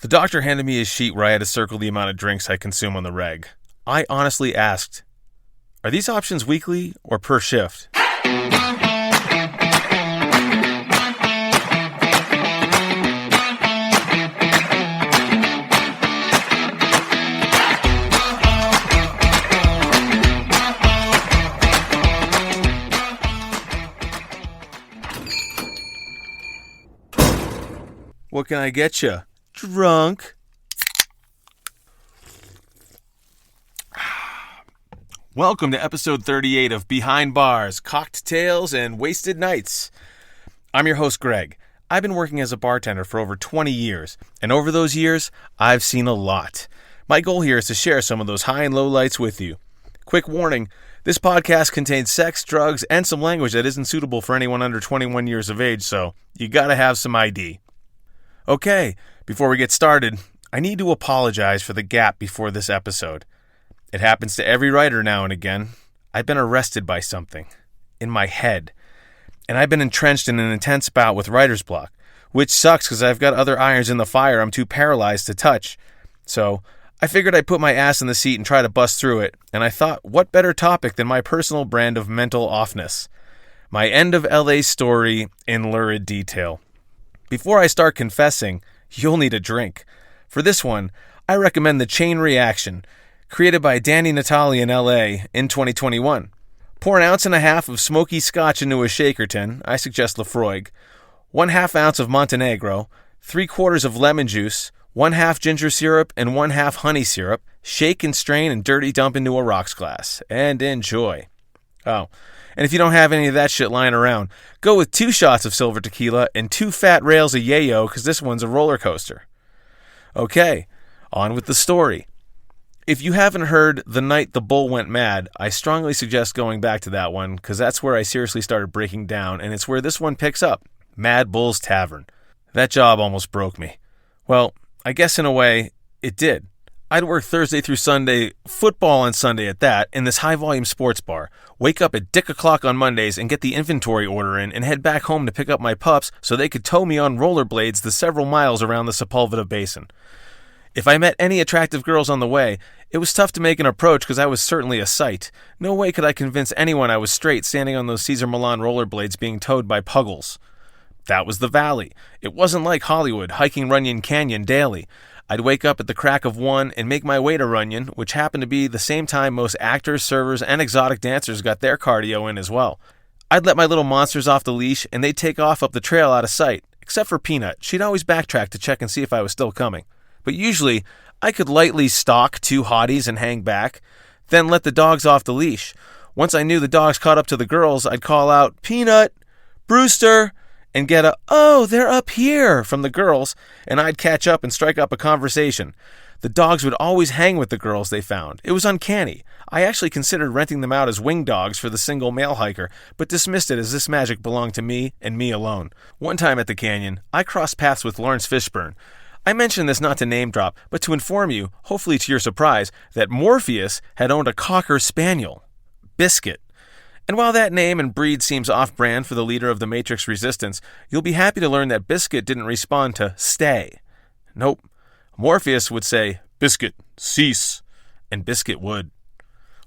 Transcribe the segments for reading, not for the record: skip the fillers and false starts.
The doctor handed me a sheet where I had to circle the amount of drinks I consume on the reg. I honestly asked, are these options weekly or per shift? What can I get you? Drunk. Welcome to episode 38 of Behind Bars, Cocked Tales, and Wasted Nights. I'm your host, Greg. I've been working as a bartender for over 20 years, and over those years, I've seen a lot. My goal here is to share some of those high and low lights with you. Quick warning, this podcast contains sex, drugs, and some language that isn't suitable for anyone under 21 years of age, so you gotta have some ID. Okay, before we get started, I need to apologize for the gap before this episode. It happens to every writer now and again. I've been arrested by something. In my head. And I've been entrenched in an intense bout with writer's block, which sucks because I've got other irons in the fire I'm too paralyzed to touch. So, I figured I'd put my ass in the seat and try to bust through it, and I thought, what better topic than my personal brand of mental offness? My end of LA story in lurid detail. Before I start confessing, you'll need a drink. For this one, I recommend the Chain Reaction, created by Danny Natali in LA in 2021. Pour an ounce and a half of smoky scotch into a shaker tin, I suggest Lafroig, 1/2 ounce of Montenegro, 3/4 of lemon juice, 1/2 ginger syrup, and 1/2 honey syrup, shake and strain and dirty dump into a rocks glass, and enjoy. Oh, and if you don't have any of that shit lying around, go with 2 shots of silver tequila and 2 fat rails of yayo, because this one's a roller coaster. Okay, on with the story. If you haven't heard The Night the Bull Went Mad, I strongly suggest going back to that one, because that's where I seriously started breaking down, and it's where this one picks up, Mad Bull's Tavern. That job almost broke me. Well, I guess in a way, it did. I'd work Thursday through Sunday, football on Sunday at that, in this high-volume sports bar, wake up at dick o'clock on Mondays and get the inventory order in and head back home to pick up my pups so they could tow me on rollerblades the several miles around the Sepulveda Basin. If I met any attractive girls on the way, it was tough to make an approach because I was certainly a sight. No way could I convince anyone I was straight standing on those Cesar Millan rollerblades being towed by puggles. That was the Valley. It wasn't like Hollywood, hiking Runyon Canyon daily. I'd wake up at the crack of 1 and make my way to Runyon, which happened to be the same time most actors, servers, and exotic dancers got their cardio in as well. I'd let my little monsters off the leash, and they'd take off up the trail out of sight, except for Peanut. She'd always backtrack to check and see if I was still coming. But usually, I could lightly stalk 2 hotties and hang back, then let the dogs off the leash. Once I knew the dogs caught up to the girls, I'd call out, "Peanut! Brewster!" and get a, "Oh, they're up here," from the girls, and I'd catch up and strike up a conversation. The dogs would always hang with the girls they found. It was uncanny. I actually considered renting them out as wing dogs for the single male hiker, but dismissed it as this magic belonged to me and me alone. One time at the canyon, I crossed paths with Lawrence Fishburne. I mention this not to name drop, but to inform you, hopefully to your surprise, that Morpheus had owned a Cocker Spaniel, Biscuit. And while that name and breed seems off-brand for the leader of the Matrix Resistance, you'll be happy to learn that Biscuit didn't respond to "stay." Nope. Morpheus would say, "Biscuit, cease," and Biscuit would.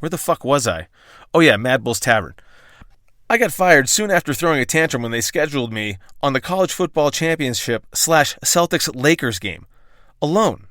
Where the fuck was I? Oh yeah, Mad Bull's Tavern. I got fired soon after throwing a tantrum when they scheduled me on the college football championship / Celtics-Lakers game. Alone.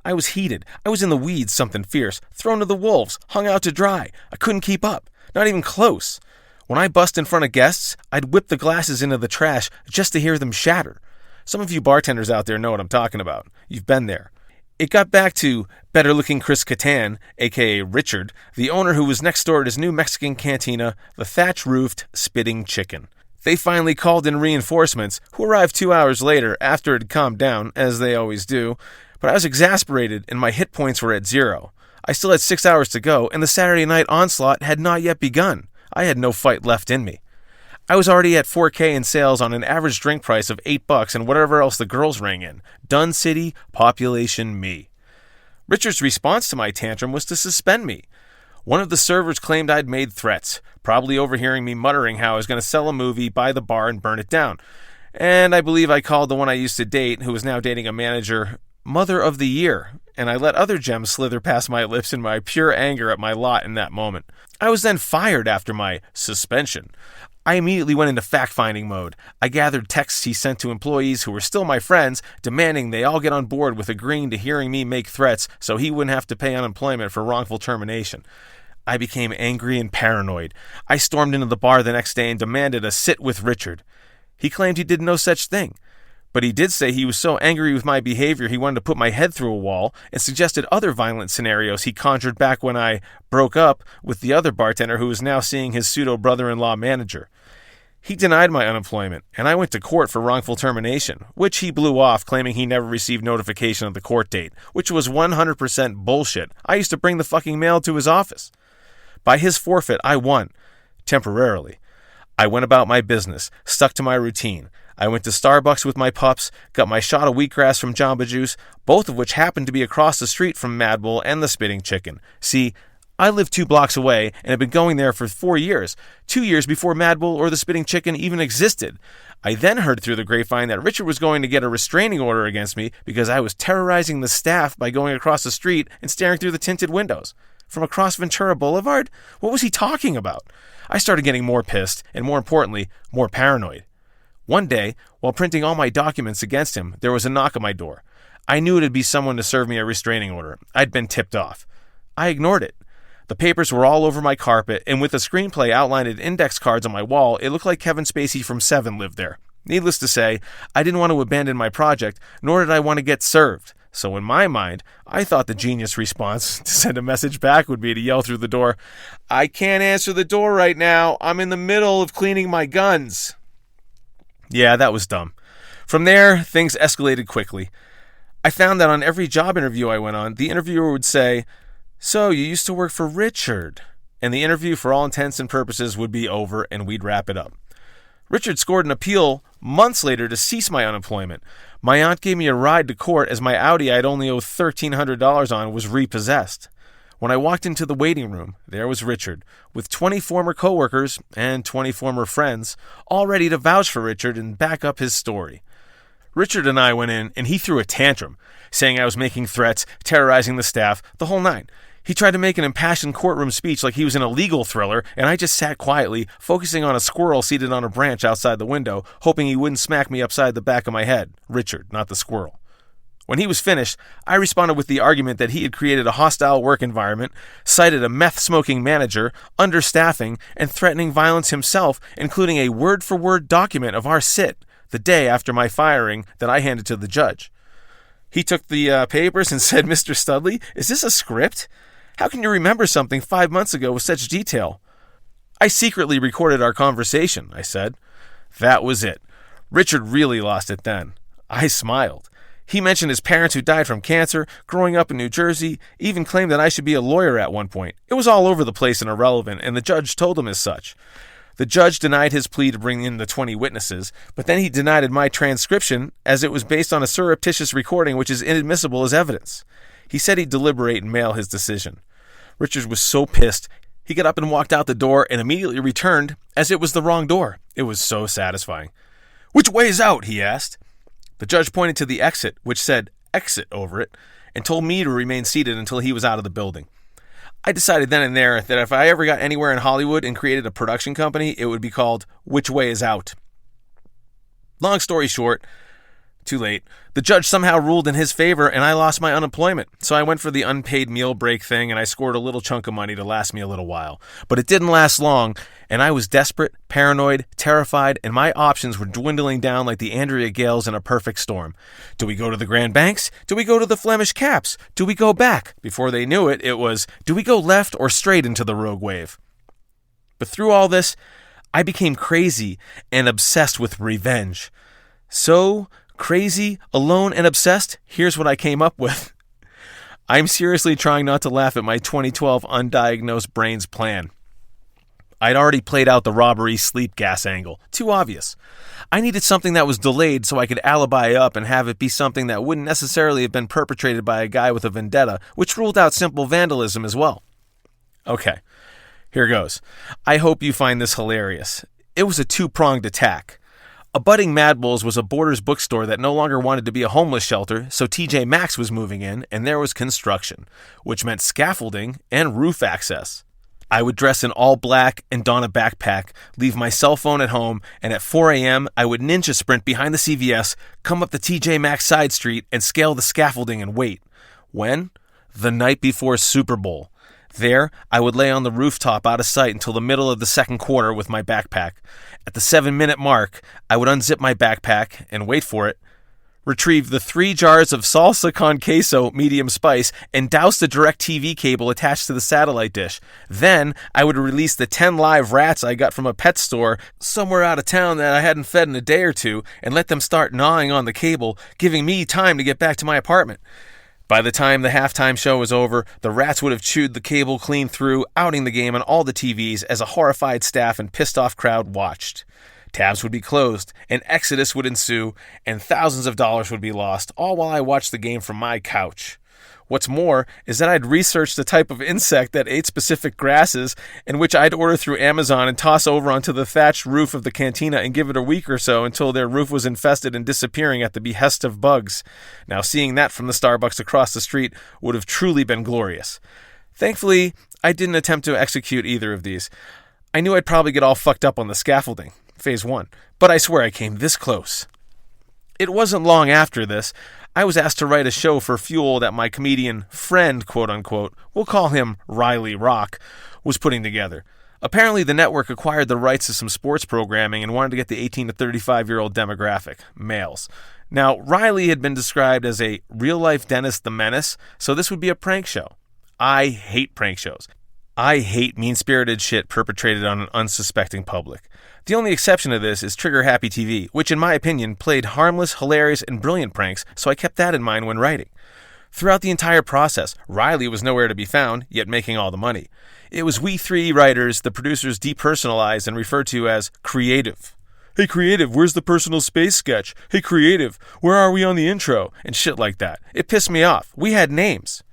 I was heated. I was in the weeds, something fierce, thrown to the wolves, hung out to dry. I couldn't keep up. Not even close. When I bust in front of guests, I'd whip the glasses into the trash just to hear them shatter. Some of you bartenders out there know what I'm talking about. You've been there. It got back to better-looking Chris Catan, a.k.a. Richard, the owner who was next door at his new Mexican cantina, the thatch-roofed Spitting Chicken. They finally called in reinforcements, who arrived 2 hours later after it had calmed down, as they always do, but I was exasperated and my hit points were at 0. I still had 6 hours to go, and the Saturday night onslaught had not yet begun. I had no fight left in me. I was already at $4,000 in sales on an average drink price of $8 and whatever else the girls rang in. Dun City, population me. Richard's response to my tantrum was to suspend me. One of the servers claimed I'd made threats, probably overhearing me muttering how I was going to sell a movie, buy the bar, and burn it down. And I believe I called the one I used to date, who was now dating a manager Mother of the Year, and I let other gems slither past my lips in my pure anger at my lot in that moment. I was then fired after my suspension. I immediately went into fact-finding mode. I gathered texts he sent to employees who were still my friends, demanding they all get on board with agreeing to hearing me make threats so he wouldn't have to pay unemployment for wrongful termination. I became angry and paranoid. I stormed into the bar the next day and demanded a sit with Richard. He claimed he did no such thing, but he did say he was so angry with my behavior he wanted to put my head through a wall and suggested other violent scenarios he conjured back when I broke up with the other bartender who was now seeing his pseudo-brother-in-law manager. He denied my unemployment, and I went to court for wrongful termination, which he blew off, claiming he never received notification of the court date, which was 100% bullshit. I used to bring the fucking mail to his office. By his forfeit, I won. Temporarily. I went about my business, stuck to my routine. I went to Starbucks with my pups, got my shot of wheatgrass from Jamba Juice, both of which happened to be across the street from Mad Bull and the Spitting Chicken. See, I live 2 blocks away and have been going there for 4 years, 2 years before Mad Bull or the Spitting Chicken even existed. I then heard through the grapevine that Richard was going to get a restraining order against me because I was terrorizing the staff by going across the street and staring through the tinted windows. From across Ventura Boulevard? What was he talking about? I started getting more pissed and, more importantly, more paranoid. One day, while printing all my documents against him, there was a knock at my door. I knew it'd be someone to serve me a restraining order. I'd been tipped off. I ignored it. The papers were all over my carpet, and with a screenplay outlined in index cards on my wall, it looked like Kevin Spacey from Seven lived there. Needless to say, I didn't want to abandon my project, nor did I want to get served. So in my mind, I thought the genius response to send a message back would be to yell through the door, "I can't answer the door right now. I'm in the middle of cleaning my guns." Yeah, that was dumb. From there, things escalated quickly. I found that on every job interview I went on, the interviewer would say, "So, you used to work for Richard." And the interview, for all intents and purposes, would be over and we'd wrap it up. Richard scored an appeal months later to cease my unemployment. My aunt gave me a ride to court as my Audi I'd only owed $1,300 on was repossessed. When I walked into the waiting room, there was Richard, with 20 former coworkers and 20 former friends, all ready to vouch for Richard and back up his story. Richard and I went in, and he threw a tantrum, saying I was making threats, terrorizing the staff, the whole nine. He tried to make an impassioned courtroom speech like he was in a legal thriller, and I just sat quietly, focusing on a squirrel seated on a branch outside the window, hoping he wouldn't smack me upside the back of my head. Richard, not the squirrel. When he was finished, I responded with the argument that he had created a hostile work environment, cited a meth-smoking manager, understaffing, and threatening violence himself, including a word-for-word document of our sit, the day after my firing, that I handed to the judge. He took the papers and said, "Mr. Studley, is this a script? How can you remember something 5 months ago with such detail?" "I secretly recorded our conversation," I said. That was it. Richard really lost it then. I smiled. He mentioned his parents who died from cancer, growing up in New Jersey, even claimed that I should be a lawyer at one point. It was all over the place and irrelevant, and the judge told him as such. The judge denied his plea to bring in the 20 witnesses, but then he denied my transcription as it was based on a surreptitious recording which is inadmissible as evidence. He said he'd deliberate and mail his decision. Richard was so pissed, he got up and walked out the door and immediately returned as it was the wrong door. It was so satisfying. "Which way is out?" he asked. The judge pointed to the exit, which said "exit" over it, and told me to remain seated until he was out of the building. I decided then and there that if I ever got anywhere in Hollywood and created a production company, it would be called Which Way Is Out. Long story short, too late. The judge somehow ruled in his favor and I lost my unemployment. So I went for the unpaid meal break thing and I scored a little chunk of money to last me a little while. But it didn't last long and I was desperate, paranoid, terrified, and my options were dwindling down like the Andrea Gales in a perfect storm. Do we go to the Grand Banks? Do we go to the Flemish Caps? Do we go back? Before they knew it, it was, do we go left or straight into the rogue wave? But through all this, I became crazy and obsessed with revenge. So crazy, alone, and obsessed, here's what I came up with. I'm seriously trying not to laugh at my 2012 undiagnosed brain's plan. I'd already played out the robbery sleep gas angle. Too obvious. I needed something that was delayed so I could alibi up and have it be something that wouldn't necessarily have been perpetrated by a guy with a vendetta, which ruled out simple vandalism as well. Okay, here goes. I hope you find this hilarious. It was a two-pronged attack. A budding Mad Bulls was a Borders bookstore that no longer wanted to be a homeless shelter, so TJ Maxx was moving in, and there was construction, which meant scaffolding and roof access. I would dress in all black and don a backpack, leave my cell phone at home, and at 4 a.m. I would ninja sprint behind the CVS, come up the TJ Maxx side street, and scale the scaffolding and wait. When? The night before Super Bowl. There, I would lay on the rooftop out of sight until the middle of the second quarter with my backpack. At the 7-minute mark, I would unzip my backpack and wait for it, retrieve the 3 jars of salsa con queso medium spice, and douse the DirecTV cable attached to the satellite dish. Then, I would release the 10 live rats I got from a pet store somewhere out of town that I hadn't fed in a day or two, and let them start gnawing on the cable, giving me time to get back to my apartment. By the time the halftime show was over, the rats would have chewed the cable clean through, outing the game on all the TVs as a horrified staff and pissed-off crowd watched. Tabs would be closed, an exodus would ensue, and thousands of dollars would be lost, all while I watched the game from my couch. What's more is that I'd researched the type of insect that ate specific grasses, and which I'd order through Amazon and toss over onto the thatched roof of the cantina and give it a week or so until their roof was infested and disappearing at the behest of bugs. Now, seeing that from the Starbucks across the street would have truly been glorious. Thankfully, I didn't attempt to execute either of these. I knew I'd probably get all fucked up on the scaffolding. Phase 1. But I swear I came this close. It wasn't long after this, I was asked to write a show for Fuel that my comedian friend, quote-unquote, we'll call him Riley Rock, was putting together. Apparently the network acquired the rights to some sports programming and wanted to get the 18 to 35-year-old demographic, males. Now, Riley had been described as a real-life Dennis the Menace, so this would be a prank show. I hate prank shows. I hate mean-spirited shit perpetrated on an unsuspecting public. The only exception to this is Trigger Happy TV, which in my opinion played harmless, hilarious, and brilliant pranks, so I kept that in mind when writing. Throughout the entire process, Riley was nowhere to be found, yet making all the money. It was we 3 writers the producers depersonalized and referred to as creative. Hey creative, where's the personal space sketch? Hey creative, where are we on the intro? And shit like that. It pissed me off. We had names.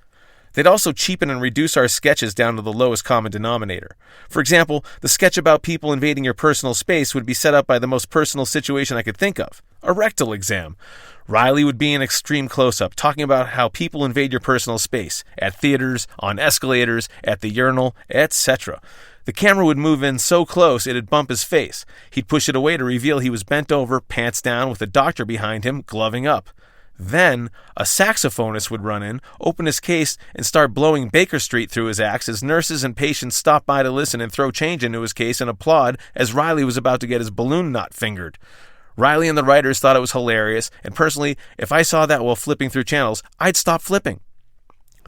They'd also cheapen and reduce our sketches down to the lowest common denominator. For example, the sketch about people invading your personal space would be set up by the most personal situation I could think of, a rectal exam. Riley would be in extreme close-up, talking about how people invade your personal space, at theaters, on escalators, at the urinal, etc. The camera would move in so close it'd bump his face. He'd push it away to reveal he was bent over, pants down, with a doctor behind him, gloving up. Then, a saxophonist would run in, open his case, and start blowing Baker Street through his axe as nurses and patients stopped by to listen and throw change into his case and applaud as Riley was about to get his balloon knot fingered. Riley and the writers thought it was hilarious, and personally, if I saw that while flipping through channels, I'd stop flipping.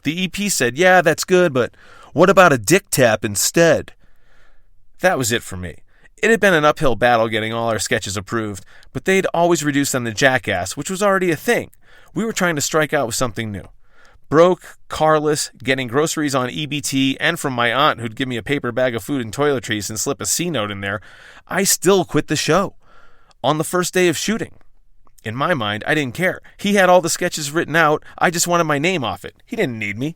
The EP said, yeah, that's good, but what about a dick tap instead? That was it for me. It had been an uphill battle getting all our sketches approved, but they'd always reduce them to jackass, which was already a thing. We were trying to strike out with something new. Broke, carless, getting groceries on EBT, and from my aunt who'd give me a paper bag of food and toiletries and slip a C-note in there, I still quit the show. On the first day of shooting. In my mind, I didn't care. He had all the sketches written out, I just wanted my name off it. He didn't need me.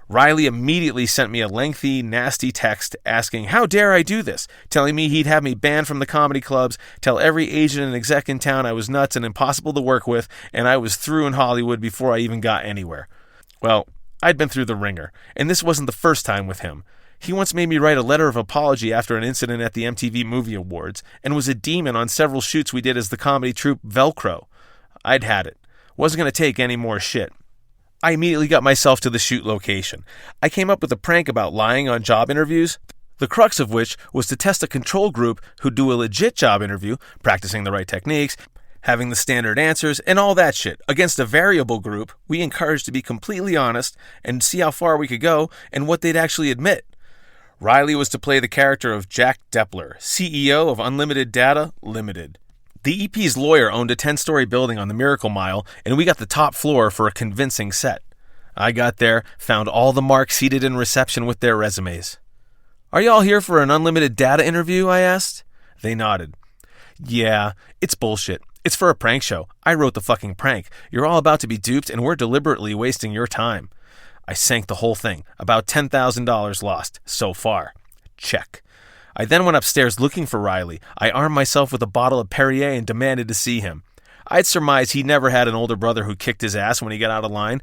Riley immediately sent me a lengthy, nasty text asking, how dare I do this? Telling me he'd have me banned from the comedy clubs, tell every agent and exec in town I was nuts and impossible to work with, and I was through in Hollywood before I even got anywhere. Well, I'd been through the ringer, and this wasn't the first time with him. He once made me write a letter of apology after an incident at the MTV Movie Awards, and was a demon on several shoots we did as the comedy troupe Velcro. I'd had it. Wasn't going to take any more shit. I immediately got myself to the shoot location. I came up with a prank about lying on job interviews, the crux of which was to test a control group who'd do a legit job interview, practicing the right techniques, having the standard answers, and all that shit, against a variable group we encouraged to be completely honest and see how far we could go and what they'd actually admit. Riley was to play the character of Jack Depler, CEO of Unlimited Data Limited. The EP's lawyer owned a 10-story building on the Miracle Mile, and we got the top floor for a convincing set. I got there, found all the marks seated in reception with their resumes. Are you all here for an Unlimited Data interview? I asked. They nodded. Yeah, it's bullshit. It's for a prank show. I wrote the fucking prank. You're all about to be duped, and we're deliberately wasting your time. I sank the whole thing. About $10,000 lost so far. Check. I then went upstairs looking for Riley. I armed myself with a bottle of Perrier and demanded to see him. I'd surmise he never had an older brother who kicked his ass when he got out of line,